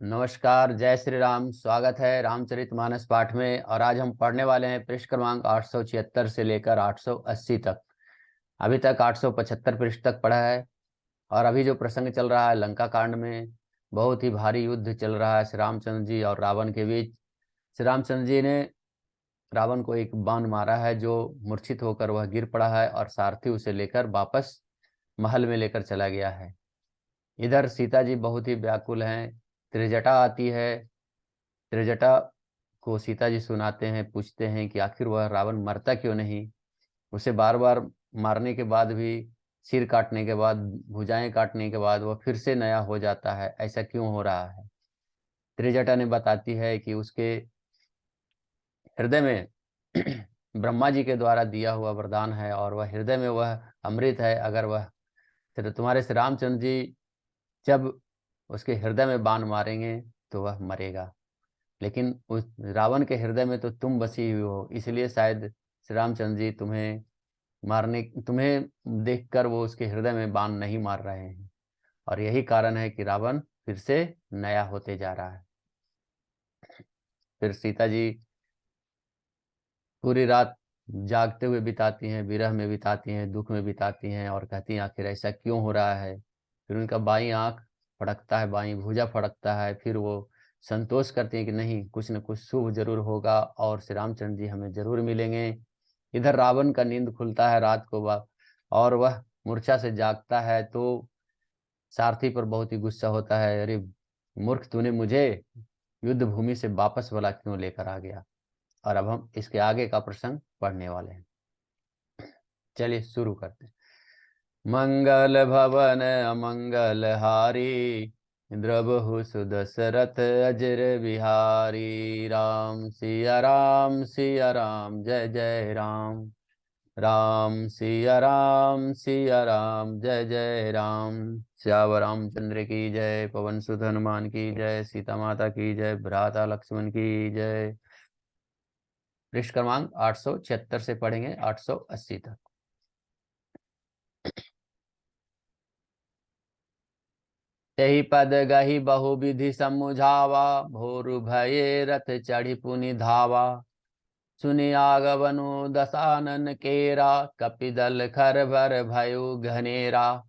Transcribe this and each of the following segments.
नमस्कार, जय श्री राम। स्वागत है रामचरितमानस पाठ में। और आज हम पढ़ने वाले हैं पृष्ठ क्रमांक 876 से लेकर 880 तक। अभी तक 875 पृष्ठ तक पढ़ा है। और अभी जो प्रसंग चल रहा है लंका कांड में, बहुत ही भारी युद्ध चल रहा है श्री रामचंद्र जी और रावण के बीच। श्री रामचंद्र जी ने रावण को एक बाण मारा है, जो मूर्छित होकर वह गिर पड़ा है और सारथी उसे लेकर वापस महल में लेकर चला गया है। इधर सीता जी बहुत ही व्याकुल हैं। त्रिजटा आती है। त्रिजटा को सीता जी सुनाते हैं, पूछते हैं कि आखिर वह रावण मरता क्यों नहीं। उसे बार बार मारने के बाद भी, सिर काटने के बाद, भुजाएं काटने के बाद वह फिर से नया हो जाता है, ऐसा क्यों हो रहा है। त्रिजटा ने बताती है कि उसके हृदय में ब्रह्मा जी के द्वारा दिया हुआ वरदान है, और वह हृदय में वह अमृत है। अगर वह तुम्हारे श्री रामचंद्र जी जब उसके हृदय में बाण मारेंगे तो वह मरेगा। लेकिन उस रावण के हृदय में तो तुम बसी हुई हो, इसलिए शायद श्री रामचंद्र जी तुम्हें देखकर वो उसके हृदय में बाण नहीं मार रहे हैं। और यही कारण है कि रावण फिर से नया होते जा रहा है। फिर सीता जी पूरी रात जागते हुए बिताती हैं, विरह में बिताती हैं, दुख में बिताती हैं, और कहती हैं आखिर ऐसा क्यों हो रहा है। फिर उनका बाईं आंख फड़कता है, बाईं भुजा फड़कता है। फिर वो संतोष करती हैं कि नहीं, कुछ न कुछ शुभ जरूर होगा और श्री रामचंद्र जी हमें जरूर मिलेंगे। इधर रावण का नींद खुलता है रात को, वह और वह मूर्छा से जागता है। तो सारथी पर बहुत ही गुस्सा होता है, अरे मूर्ख, तूने मुझे युद्ध भूमि से वापस भला क्यों लेकर आ गया। और अब हम इसके आगे का प्रसंग पढ़ने वाले हैं। चलिए शुरू करते हैं। मंगल भवन अमंगल हारी, द्रवहु सुदशरथ अजर बिहारी। राम सिया राम जय जय राम। सिया राम जय जय राम। श्याम रामचंद्र की जय। पवन सुत हनुमान की जय। सीता माता की जय। भ्राता लक्ष्मण की जय। पृष्ठ क्रमांक 876 से पढ़ेंगे 880 तक। तेहि पद गहि बहु विधि समुझावा, भोरु भये रथ चढ़ी पुनि धावा। सुनि आगवनु दसानन केरा, कपिदल खर भर भयो घनेरा।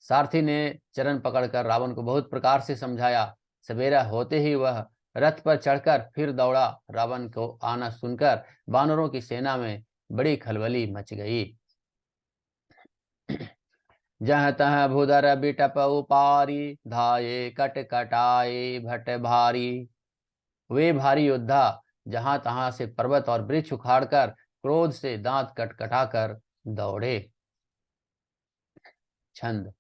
सारथी ने चरण पकड़कर रावण को बहुत प्रकार से समझाया। सवेरा होते ही वह रथ पर चढ़कर फिर दौड़ा। रावण को आना सुनकर वानरों की सेना में बड़ी खलबली मच गई। जहाँ तहाँ भूधर बिटप उपारी, धाये कट कटाए भट भारी। वे भारी योद्धा जहां तहां से पर्वत और वृक्ष उखाड़कर क्रोध से दांत कटकटाकर दौड़े। छंद।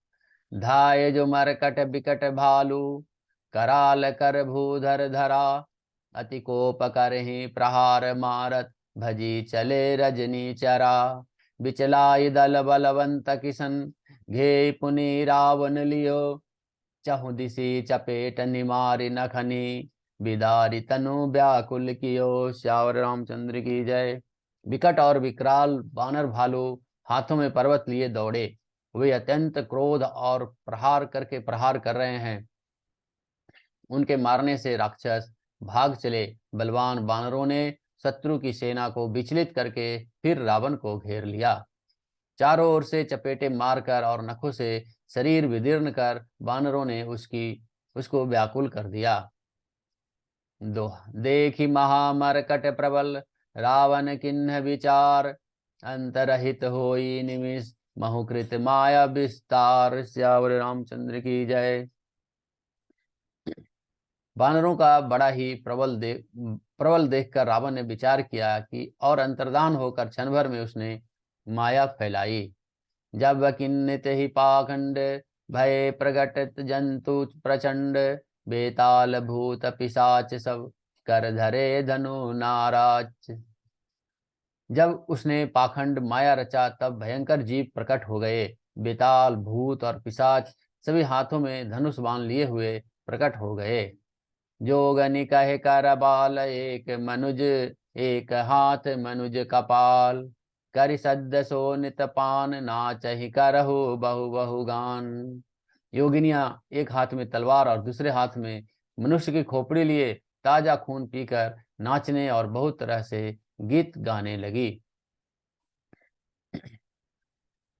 धाये जो मरकट बिकट भालू, कराल कर भूधर धरा। अति कोप करहि प्रहार मारत, भजी चले रजनी चरा। बिचलाई दल बलवंत किसन, घे पुनि रावण लियो। चहु दिशि चपेट निमारि नखनी, बिदारी तनु व्याकुल कियो। श्यावर रामचंद्र की जय। विकट और विकराल बानर भालू हाथों में पर्वत लिए दौड़े। वे अत्यंत क्रोध और प्रहार कर रहे हैं। उनके मारने से राक्षस भाग चले। बलवान वानरों ने शत्रु की सेना को विचलित करके फिर रावण को घेर लिया। चारों ओर से चपेटे मारकर और नखों से शरीर विदीर्ण कर वानरों ने उसको व्याकुल कर दिया। दोहा। देखी महामरकट प्रबल, रावण किन्ह विचार। अंतरहित होई निमिष, महुकृत माया विस्तार। श्यावर रामचंद्र की जय। वानरों का बड़ा ही प्रबल देखकर रावण ने विचार किया कि, और अंतर्धान होकर क्षण भर में उसने माया फैलाई। जब किन्नित ही पाखंड, भय प्रगटित जंतु प्रचंड। बेताल भूत पिशाच सब, कर धरे धनु नाराज। जब उसने पाखंड माया रचा तब भयंकर जीव प्रकट हो गए। बेताल, भूत और पिशाच सभी हाथों में धनुष बाण लिए हुए प्रकट हो गए। जोगनि कहे कर बाल, एक मनुज एक हाथ मनुज कपाल। करि सद्य सो नित पान, नाचहि करहु बहु बहु गान। योगिनियां एक हाथ में तलवार और दूसरे हाथ में मनुष्य की खोपड़ी लिए ताजा खून पीकर नाचने और बहुत तरह से गीत गाने लगी।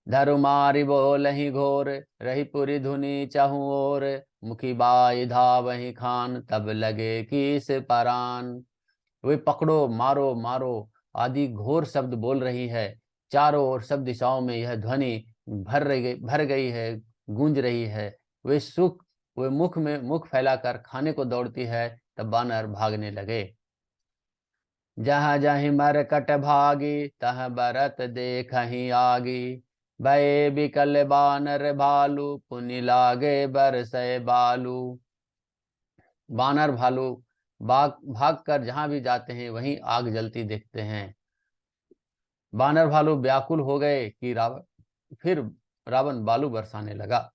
धरु मारि बोलहि घोर, रही पुरी धुनि चहु ओर, मुखी बाई धावहि खान, तब लगे कीस परान। वे पकड़ो मारो मारो आदि घोर शब्द बोल रही है। चारों ओर सब दिशाओं में यह ध्वनि भर गई है, गूंज रही है। वे मुख फैलाकर खाने को दौड़ती है। तब बानर भागने लगे। जहाँ जहीं मरकट भागी, तह बरत देखहि आगी, भय बिकल बानर भालू, पुनि लागे बरसै बालू। बानर भालू भाग कर जहां भी जाते हैं वहीं आग जलती देखते हैं। बानर भालू व्याकुल हो गए कि फिर रावण बालू बरसाने लगा।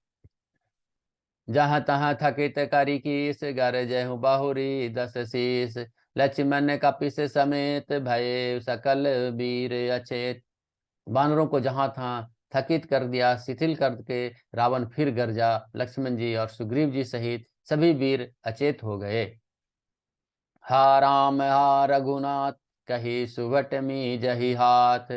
जहाँ तहाँ थकित करी कीस, गरजहु बहुरी दस शीस, लक्ष्मण कपिस समेत, भये सकल वीर अचेत। बानरों को जहां तहाँ थकित कर दिया, शिथिल करके रावण फिर गरजा। लक्ष्मण जी और सुग्रीव जी सहित सभी वीर अचेत हो गए। हा राम हा रघुनाथ, कही सुवट मी जही हाथ,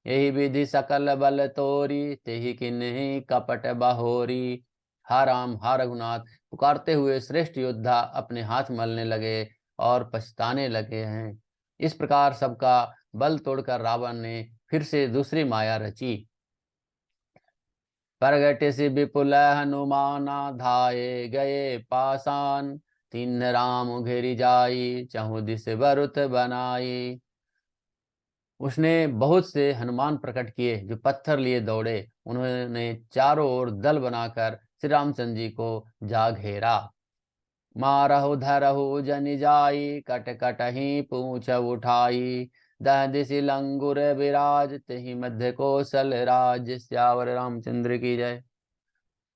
यही विधि सकल बल तोरी, तेहि किन्ही कपट बहोरी। हा राम हा रघुनाथ पुकारते हुए श्रेष्ठ योद्धा अपने हाथ मलने लगे और पछताने लगे हैं। इस प्रकार सबका बल तोड़कर रावण ने फिर से दूसरी माया रची। प्रगट सि विपुल हनुमाना, धाये गए पासान, तीन राम घेरी जाई, चहु दिस बरुत बनाई। उसने बहुत से हनुमान प्रकट किए जो पत्थर लिए दौड़े। उन्होंने चारों ओर दल बनाकर श्री रामचंद्र जी को जा घेरा। मारहु धरहु जनि जाई, कट कट ही पूछ उठाई, दह दिशि लंगुर विराज, तेहि मध्य कौशल राज। श्यावर रामचंद्र की जय।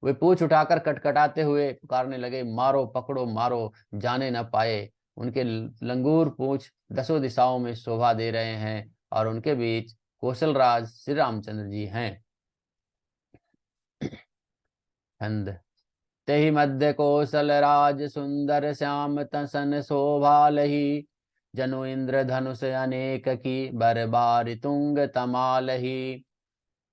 वे पूछ उठाकर कटकटाते हुए पुकारने लगे, मारो पकड़ो मारो, जाने न पाए। उनके लंगूर पूछ दसों दिशाओं में शोभा दे रहे हैं और उनके बीच कौशल राज श्री रामचंद्र जी हैं। छंद। तेहि मध्य कौशल राज, सुंदर श्याम तसन शोभा लही, जनु इंद्र धनुष अनेक की, बर बार तुंग तमालही।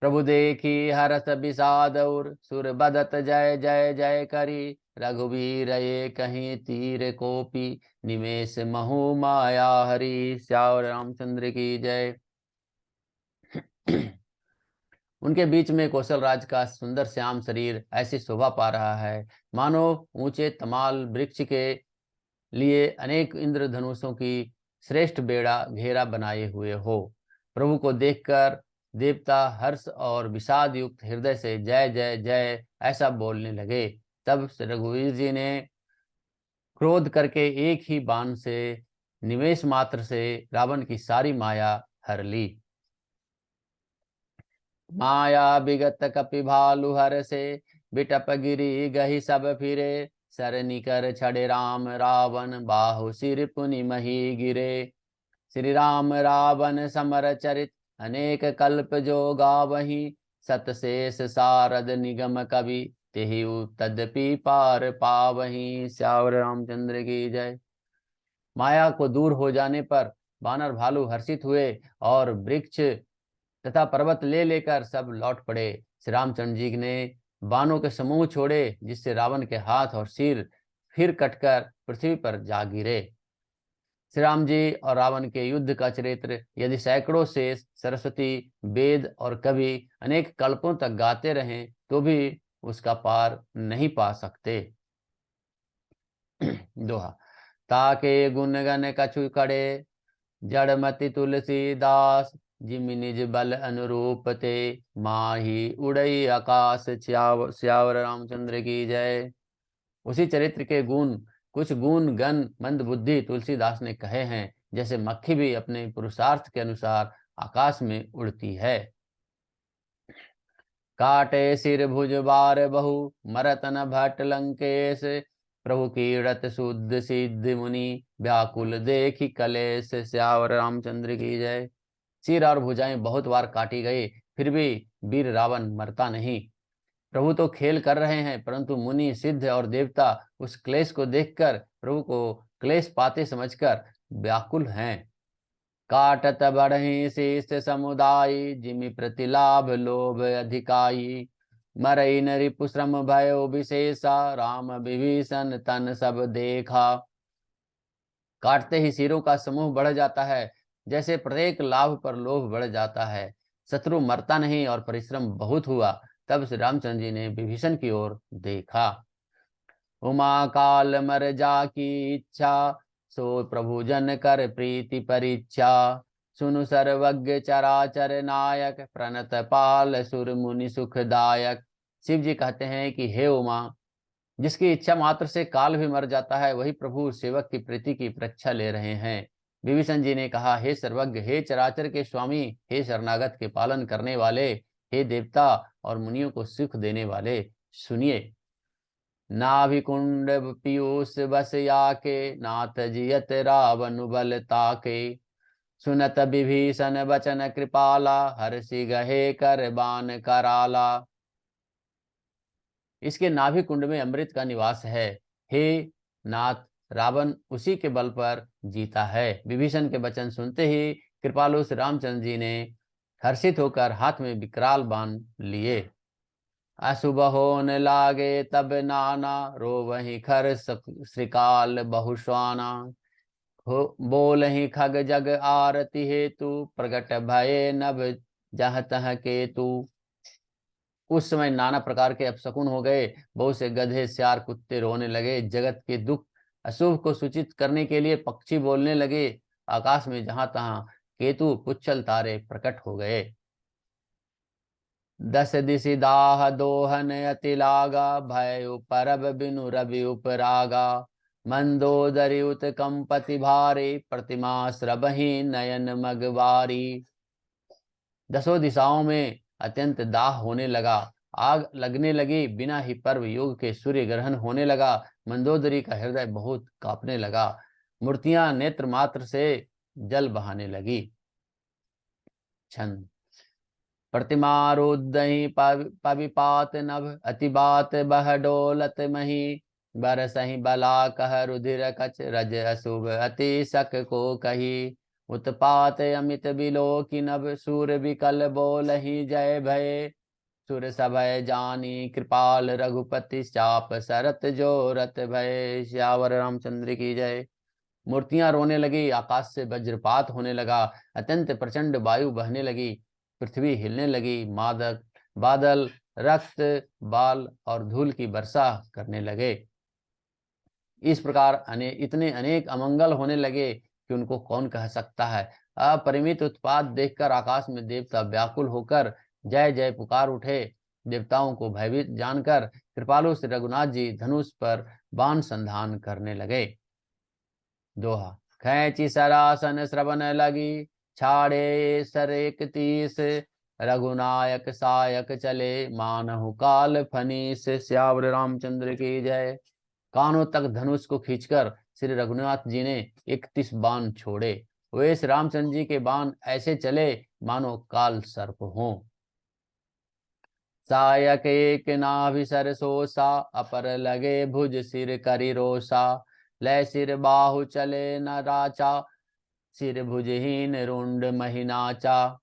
प्रभु देखी हरस विषाद और, सुर बदत जय जय जय करी, रघुवीर ये कहीं तीर कोपी, निमेष महु माया हरि। श्याम रामचंद्र की जय। उनके बीच में कौशल राज का सुंदर श्याम शरीर ऐसी शोभा पा रहा है मानो ऊंचे तमाल वृक्ष के लिए अनेक इंद्रधनुषों की श्रेष्ठ बेड़ा घेरा बनाए हुए हो। प्रभु को देखकर देवता हर्ष और विषाद युक्त हृदय से जय जय जय ऐसा बोलने लगे। तब रघुवीर जी ने क्रोध करके एक ही बाण से निमेष मात्र से रावण की सारी माया हर ली। माया विगत कपि भालु हर से, बिटप गिरी गही सब फिरे, सरनि कर छड़े राम रावण, बाहु सिर पुनि मही गिरे। श्री राम रावण समर चरित, अनेक कल्प जो गावहीं, सत शेष सारद निगम कवि, तेहि तद्यपि पार पावहीं। श्यावर रामचंद्र की जय। माया को दूर हो जाने पर बानर भालू हर्षित हुए और वृक्ष तथा पर्वत ले लेकर सब लौट पड़े। श्री रामचंद्र जी ने बाणों के समूह छोड़े जिससे रावण के हाथ और सिर फिर कटकर पृथ्वी पर जा गिरे। श्री राम जी और रावण के युद्ध का चरित्र यदि सैकड़ों शेष सरस्वती वेद और कवि अनेक कल्पों तक गाते रहें तो भी उसका पार नहीं पा सकते। दोहा। ताके गुणगन कछु करे, जड़मति तुलसीदास, जिमि निज बल अनुरूप ते, माही उड़ई आकाश। श्यावर रामचंद्र की जय। उसी चरित्र के गुण कुछ गुण गण मंद बुद्धि तुलसीदास ने कहे हैं, जैसे मक्खी भी अपने पुरुषार्थ के अनुसार आकाश में उड़ती है। काटे सिर भुज बार बहु, मरत न भट लंकेश, प्रभु कीरत शुद्ध सिद्ध मुनि, व्याकुल देखी कलेश। श्यावर रामचंद्र की जय। सिर और भुजाएं बहुत बार काटी गई फिर भी वीर रावण मरता नहीं। प्रभु तो खेल कर रहे हैं, परंतु मुनि, सिद्ध और देवता उस क्लेश को देखकर प्रभु को क्लेश पाते समझकर व्याकुल हैं। काटत बढ़हि शीष समुदाय, जिमि प्रतिलाभ लोभ अधिकाई। मरई न रिपु श्रम भयो विशेषा, राम विभीषण तन सब देखा। काटते ही सिरों का समूह बढ़ जाता है, जैसे प्रत्येक लाभ पर लोभ बढ़ जाता है। शत्रु मरता नहीं और परिश्रम बहुत हुआ। तब श्री रामचंद्र जी ने विभीषण की ओर देखा। उमा काल मर जा की इच्छा, सो प्रभु जन कर प्रीति परीक्षा। सुनु सर्वज्ञ चराचर नायक, प्रणत पाल सुर मुनि सुखदायक। शिव जी कहते हैं कि हे उमा, जिसकी इच्छा मात्र से काल भी मर जाता है, वही प्रभु सेवक की प्रीति की परीक्षा ले रहे हैं। विभीषण जी ने कहा, हे सर्वज्ञ, हे चराचर के स्वामी, हे शरणागत के पालन करने वाले, हे देवता और मुनियों को सुख देने वाले, सुनिए। नाभि कुंड पीयूष बस याके, नाथ जियत रावण बल ताके। सुनत विभीषण बचन कृपाला, हर्षि गहे कर बान कराला। इसके नाभि कुंड में अमृत का निवास है। हे नाथ, रावण उसी के बल पर जीता है। विभीषण के वचन सुनते ही कृपालु श्री रामचंद्र जी ने हर्षित होकर हाथ में विकराल बाण लिए। अशुभ होन लागे तब नाना, रो वही खर श्रीकाल बहुश्वाना। बोल ही खग जग आरती हेतु, प्रगट भये नभ जह तह केतु। उस समय नाना प्रकार के अपशकुन हो गए। बहुत से गधे, सियार, कुत्ते रोने लगे। जगत के दुख अशुभ को सूचित करने के लिए पक्षी बोलने लगे। आकाश में जहां तहां केतु, पुच्छल तारे प्रकट हो गए। दस दिशि दाह दोहन अति लागा, भय परब बिनु रवि उपरागा। मंदोदरी उत्कंपति भारी, प्रतिमा श्रबही नयन मगवारी। दसों दिशाओं में अत्यंत दाह होने लगा, आग लगने लगी। बिना ही पर्व योग के सूर्य ग्रहण होने लगा। मंदोदरी का हृदय बहुत कांपने लगा। मूर्तियां नेत्र मात्र से जल बहाने लगी। छंद। प्रतिमा रुदहि पविपात नभ, अति बात बह डोलत मही। बरसहि बला कह रुधिर कच, रज अशुभ अति सक को कही। उत्पात अमित बिलो की नभ, सूर विकल बोलहि जय भय। सुर सभय जानी कृपाल रघुपति, चाप सरत जोरत भय। श्यावर रामचंद्र की जय। मूर्तियां रोने लगी, आकाश से वज्रपात होने लगा, अत्यंत प्रचंड वायु बहने लगी, पृथ्वी हिलने लगी। मादक बादल रक्त, बाल और धूल की वर्षा करने लगे। इस प्रकार इतने अनेक अमंगल होने लगे कि उनको कौन कह सकता है। अपरिमित उत्पात देखकर आकाश में देवता व्याकुल होकर जय जय पुकार उठे। देवताओं को भयभीत जानकर कृपालु श्री रघुनाथ जी धनुष पर बाण संधान करने लगे। दोहा। खैंची सरासन श्रवण लगी, छाड़े सर 31। रघुनायक सायक चले, मानहु काल फनीस। श्यावर रामचंद्र की जय। कानों तक धनुष को खींचकर श्री रघुनाथ जी ने 31 बाण छोड़े। वे श्री रामचंद्र जी के बाण ऐसे चले मानो काल सर्प हों। सायक एक नाभि सरसोसा, अपर लगे भुज सिर करि रोसा। लय सिर बाहु चले न राचा, सिर भुजहीन रुंड महिनाचा।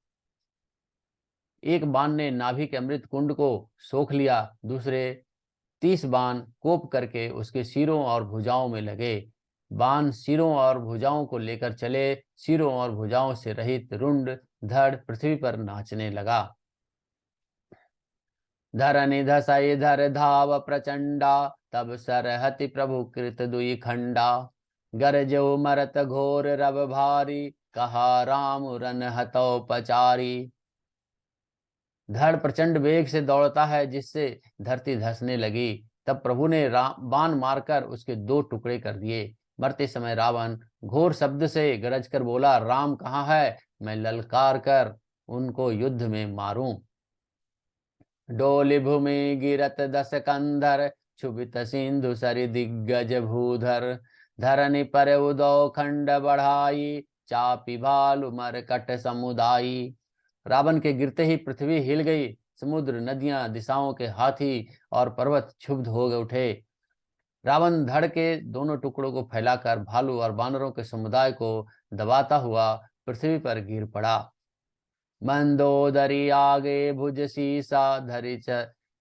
एक बाण ने नाभि के अमृत कुंड को सोख लिया, दूसरे 30 बाण कोप करके उसके सिरों और भुजाओं में लगे। बाण सिरों और भुजाओं को लेकर चले, सिरों और भुजाओं से रहित रुंड धड़ पृथ्वी पर नाचने लगा। धरनि धसई धर धाव प्रचंडा, तब सरहति प्रभु कृत दुई खंडा। गरजो मरत घोर रव भारी, कहा राम रन हतौ पचारी। धड़ प्रचंड वेग से दौड़ता है, जिससे धरती धसने लगी। तब प्रभु ने बाण मारकर उसके 2 टुकड़े कर दिए। मरते समय रावण घोर शब्द से गरज कर बोला, राम कहाँ है, मैं ललकार कर उनको युद्ध में मारूं। डोली भूमि गिरत 10 कंधर, क्षुभित सिंधु सरि दिग्गज भूधर। धरनि पर उदौ खंड बढ़ाई, चापी भालु मरकट समुदायी। रावण के गिरते ही पृथ्वी हिल गई, समुद्र, नदियां, दिशाओं के हाथी और पर्वत क्षुब्ध हो गए उठे। रावण धड़ के दोनों टुकड़ों को फैलाकर भालू और बानरों के समुदाय को दबाता हुआ पृथ्वी पर गिर पड़ा। मंदोदरी आगे भुज सीसा,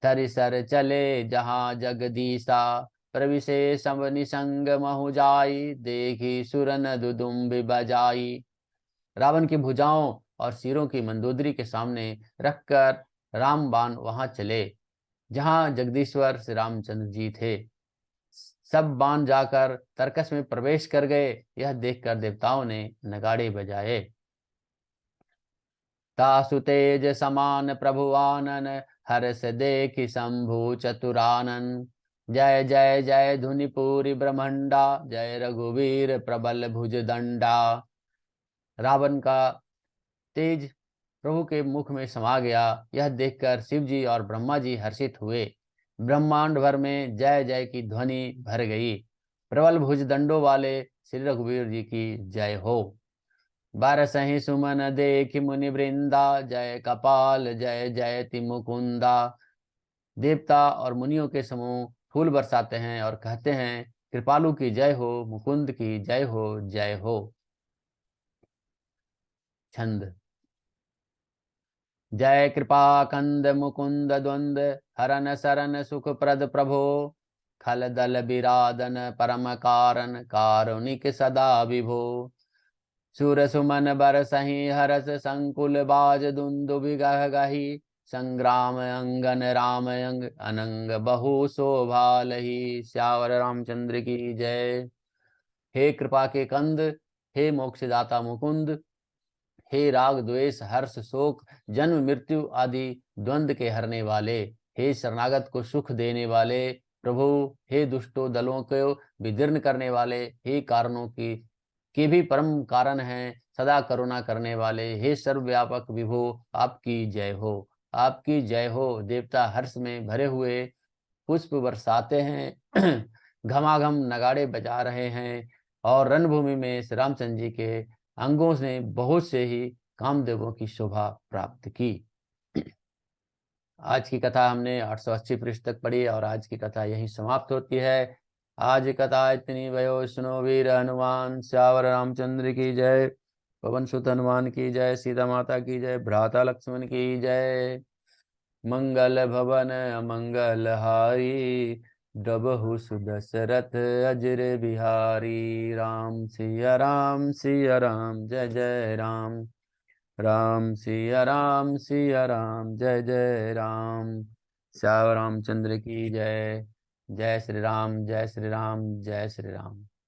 धरि सर चले जहां जगदीसा। प्रविशे सब निसंग महु जाई, देखी सुरन दुदुम्बि बजाई। रावण की भुजाओं और सिरों की मंदोदरी के सामने रखकर रामबाण वहां चले जहां जगदीश्वर श्री रामचंद्र जी थे। सब बाण जाकर तर्कस में प्रवेश कर गए। यह देखकर देवताओं ने नगाड़े बजाए। तासु तेज समान प्रभु आनन, हर्ष देखि शंभु चतुरानन। जय जय जय धुनि पूरी ब्रह्मंडा, जय रघुवीर प्रबल भुज दंडा। रावण का तेज प्रभु के मुख में समा गया। यह देखकर शिव जी और ब्रह्मा जी हर्षित हुए। ब्रह्मांड भर में जय जय की ध्वनि भर गई। प्रबल भुज दंडों वाले श्री रघुवीर जी की जय हो। बारसहि सुमन देखि मुनि वृंदा, जय कपाल जय जयति मुकुंदा। देवता और मुनियों के समूह फूल बरसाते हैं और कहते हैं, कृपालु की जय हो, मुकुंद की जय हो, जय हो। छंद। जय कृपा कंद मुकुंद द्वंद, हरन सरन सुख प्रद प्रभो। खल दल बिरादन परम कारण, कारुणिक सदा विभो। सुर सुमन बरसहि हरस संकुल, बाज दुंदुभि गह गही। संग्राम अंगन राम अंग, अनंग बहु शोभालहि। श्यावर रामचंद्र की जय। हे कृपा के कंद, हे मोक्षदाता मुकुंद, हे राग द्वेष हर्ष शोक जन्म मृत्यु आदि द्वंद्व के हरने वाले, हे शरणागत को सुख देने वाले प्रभु, हे दुष्टों दलों को विदीर्ण करने वाले, हे कारणों की के भी परम कारण हैं, सदा करुणा करने वाले, हे सर्वव्यापक विभो, आपकी जय हो, आपकी जय हो। देवता हर्ष में भरे हुए पुष्प बरसाते हैं, घमाघम नगाड़े बजा रहे हैं और रणभूमि में श्री रामचंद्र जी के अंगों ने बहुत से ही कामदेवों की शोभा प्राप्त की। आज की कथा हमने 880 पृष्ठ तक पढ़ी और आज की कथा यहीं समाप्त होती है। आज की कथा इतनी भयो सुनो वीर हनुमान, श्यावर रामचंद्र की जय, पवन सुत हनुमान की जय, सीता माता की जय, भ्राता लक्ष्मण की जय। मंगल भवन अमंगल हारी, द्रबहु सुदशरथ अजर बिहारी। राम सिया राम सिया राम, जय जय राम। राम सिया राम सिया राम, जय जय राम। श्याम रामचंद्र की जय। जय श्री राम, जय श्री राम, जय श्री राम।